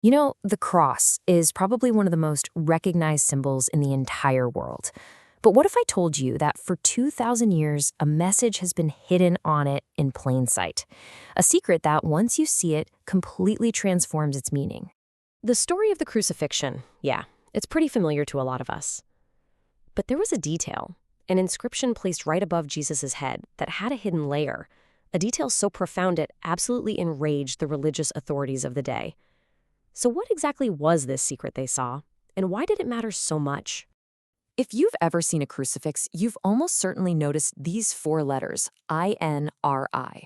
You know, the cross is probably one of the most recognized symbols in the entire world. But what if I told you that for 2,000 years, a message has been hidden on it in plain sight? A secret that, once you see it, completely transforms its meaning. The story of the crucifixion, yeah, it's pretty familiar to a lot of us. But there was a detail, an inscription placed right above Jesus' head that had a hidden layer, a detail so profound it absolutely enraged the religious authorities of the day. So what exactly was this secret they saw, and why did it matter so much? If you've ever seen a crucifix, you've almost certainly noticed these four letters, INRI.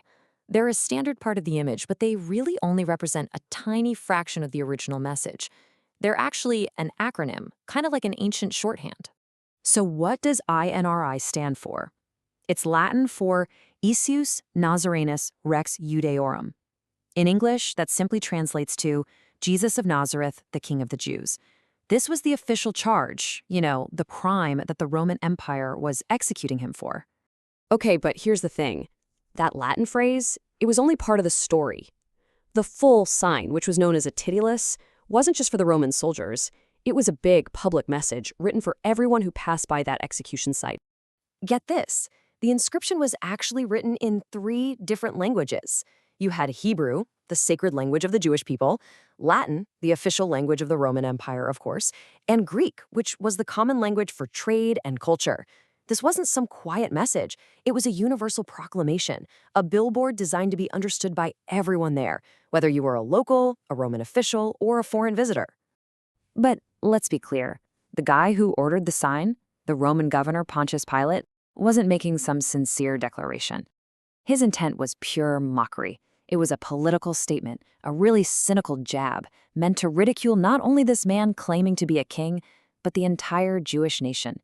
They're a standard part of the image, but they really only represent a tiny fraction of the original message. They're actually an acronym, kind of like an ancient shorthand. So what does INRI stand for? It's Latin for Iesus Nazarenus Rex Judaeorum. In English, that simply translates to Jesus of Nazareth, the King of the Jews. This was the official charge, the crime that the Roman Empire was executing him for. Okay, but here's the thing. That Latin phrase, it was only part of the story. The full sign, which was known as a titulus, wasn't just for the Roman soldiers. It was a big public message written for everyone who passed by that execution site. Get this, the inscription was actually written in 3 different languages. You had Hebrew, the sacred language of the Jewish people, Latin, the official language of the Roman Empire, of course, and Greek, which was the common language for trade and culture. This wasn't some quiet message. It was a universal proclamation, a billboard designed to be understood by everyone there, whether you were a local, a Roman official, or a foreign visitor. But let's be clear. The guy who ordered the sign, the Roman governor Pontius Pilate, wasn't making some sincere declaration. His intent was pure mockery. It was a political statement, a really cynical jab, meant to ridicule not only this man claiming to be a king, but the entire Jewish nation.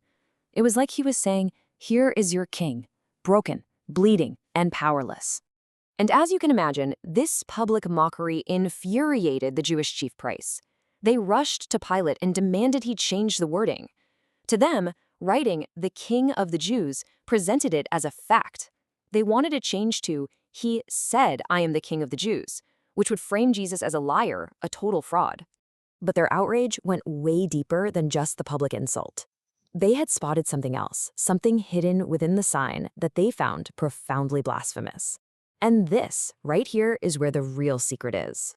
It was like he was saying, here is your king, broken, bleeding, and powerless. And as you can imagine, this public mockery infuriated the Jewish chief priests. They rushed to Pilate and demanded he change the wording. To them, writing "the King of the Jews" presented it as a fact. They wanted a change to "he said I am the King of the Jews," which would frame Jesus as a liar, a total fraud. But their outrage went way deeper than just the public insult. They had spotted something else, something hidden within the sign that they found profoundly blasphemous. And this, right here, is where the real secret is.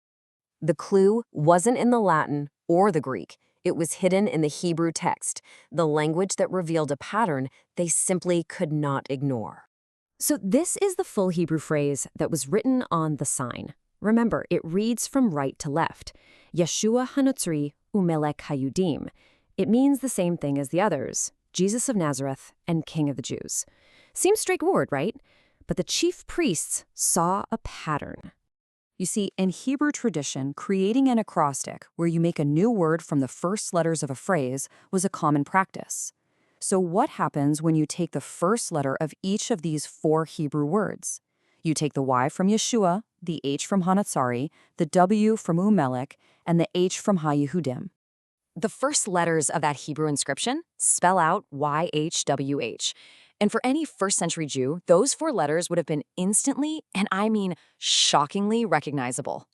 The clue wasn't in the Latin or the Greek. It was hidden in the Hebrew text, the language that revealed a pattern they simply could not ignore. So this is the full Hebrew phrase that was written on the sign. Remember, it reads from right to left, Yeshua HaNotzri uMelech HaYudim. It means the same thing as the others, Jesus of Nazareth and King of the Jews. Seems straightforward, right? But the chief priests saw a pattern. You see, in Hebrew tradition, creating an acrostic where you make a new word from the first letters of a phrase was a common practice. So what happens when you take the first letter of each of these 4 Hebrew words? You take the Y from Yeshua, the H from Hanatsari, the W from Umelech, and the H from HaYehudim. The first letters of that Hebrew inscription spell out YHWH. And for any first-century Jew, those 4 letters would have been instantly, and I mean shockingly, recognizable.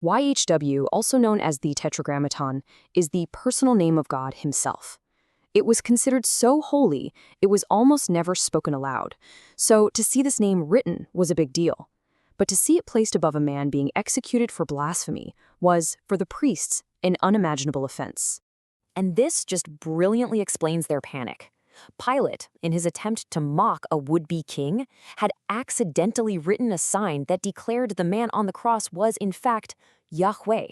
YHW, also known as the Tetragrammaton, is the personal name of God himself. It was considered so holy, it was almost never spoken aloud. So to see this name written was a big deal. But to see it placed above a man being executed for blasphemy was, for the priests, an unimaginable offense. And this just brilliantly explains their panic. Pilate, in his attempt to mock a would-be king, had accidentally written a sign that declared the man on the cross was, in fact, Yahweh.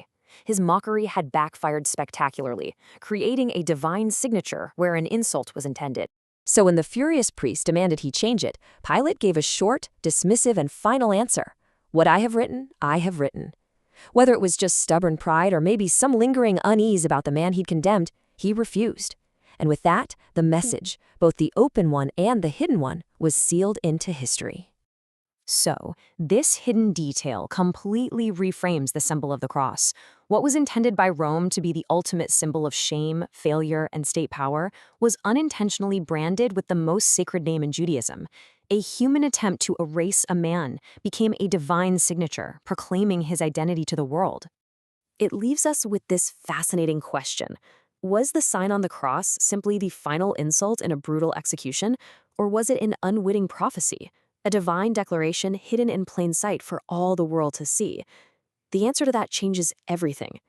His mockery had backfired spectacularly, creating a divine signature where an insult was intended. So when the furious priest demanded he change it, Pilate gave a short, dismissive, and final answer. What I have written, I have written. Whether it was just stubborn pride or maybe some lingering unease about the man he'd condemned, he refused. And with that, the message, both the open one and the hidden one, was sealed into history. So, this hidden detail completely reframes the symbol of the cross. What was intended by Rome to be the ultimate symbol of shame, failure, and state power was unintentionally branded with the most sacred name in Judaism. A human attempt to erase a man became a divine signature, proclaiming his identity to the world. It leaves us with this fascinating question. Was the sign on the cross simply the final insult in a brutal execution, or was it an unwitting prophecy, a divine declaration hidden in plain sight for all the world to see? The answer to that changes everything.